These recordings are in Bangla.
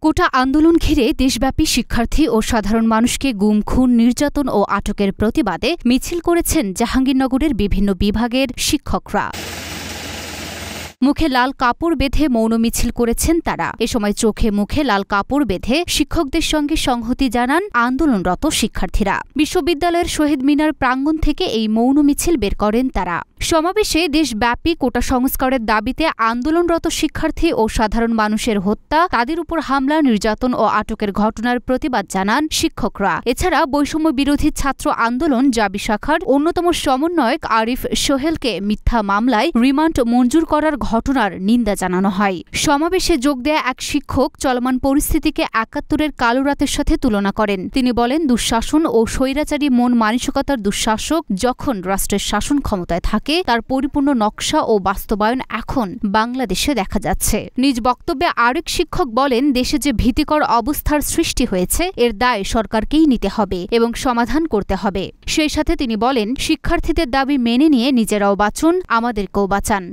কোটা আন্দোলন ঘিরে দেশব্যাপী শিক্ষার্থী ও সাধারণ মানুষকে গুম, খুন, নির্যাতন ও আটকের প্রতিবাদে মিছিল করেছেন জাহাঙ্গীরনগরের বিভিন্ন বিভাগের শিক্ষকরা। মুখে লাল কাপড় বেঁধে মৌন মিছিল করেছেন তারা। এ সময় চোখে মুখে লাল কাপড় বেঁধে শিক্ষকদের সঙ্গে সংহতি জানান আন্দোলনরত শিক্ষার্থীরা। বিশ্ববিদ্যালয়ের শহীদ মিনার প্রাঙ্গণ থেকে এই মৌন মিছিল বের করেন তারা। সমাবেশে দেশব্যাপী কোটা সংস্কারের দাবিতে আন্দোলনরত শিক্ষার্থী ও সাধারণ মানুষের হত্যা, তাদের উপর হামলা, নির্যাতন ও আটকের ঘটনার প্রতিবাদ জানান শিক্ষকরা। এছাড়া বৈষম্য বিরোধী ছাত্র আন্দোলন জাবি শাখার অন্যতম সমন্বয়ক আরিফ সোহেলকে মিথ্যা মামলায় রিমান্ড মঞ্জুর করার ঘটনার নিন্দা জানানো হয়। সমাবেশে যোগ দেয়া এক শিক্ষক চলমান পরিস্থিতিকে ৭১-এর কালো রাতের সাথে তুলনা করেন। তিনি বলেন, দুঃশাসন ও স্বৈরাচারী মন মানসিকতার দুঃশাসক যখন রাষ্ট্রের শাসন ক্ষমতায় থাকে তার পরিপূর্ণ নকশা ও বাস্তবায়ন এখন বাংলাদেশে দেখা যাচ্ছে। নিজ বক্তব্যে আরেক শিক্ষক বলেন, দেশে যে ভীতিকর অবস্থার সৃষ্টি হয়েছে এর দায় সরকারকেই নিতে হবে এবং সমাধান করতে হবে। সেই সাথে তিনি বলেন, শিক্ষার্থীদের দাবি মেনে নিয়ে নিজেরাও বাঁচুন, আমাদেরকেও বাঁচান।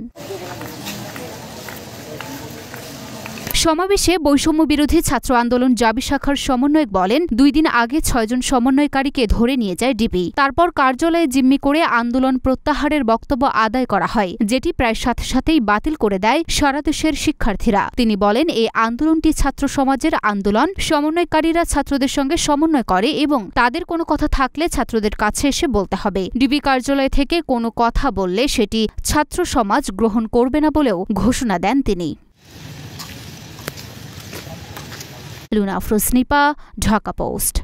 সমাবেশে বৈষম্য বিরোধী ছাত্র আন্দোলন জাবি শাখার সমন্বয়ক বলেন, ২ দিন আগে ৬ জন সমন্বয়কারীকে ধরে নিয়ে যায় ডিবি। তারপর কার্যালয়ে জিম্মি করে আন্দোলন প্রত্যাহারের বক্তব্য আদায় করা হয়, যেটি প্রায় সাথে সাথেই বাতিল করে দেয় সারা দেশের শিক্ষার্থীরা। তিনি বলেন, এই আন্দোলনটি ছাত্র সমাজের আন্দোলন। সমন্বয়কারীরা ছাত্রদের সঙ্গে সমন্বয় করে এবং তাদের কোনো কথা থাকলে ছাত্রদের কাছে এসে বলতে হবে। ডিবি কার্যালয় থেকে কোনো কথা বললে সেটি ছাত্র সমাজ গ্রহণ করবে না বলেও ঘোষণা দেন তিনি। লুনা আফরোজ নিপা, ঢাকা পোস্ট।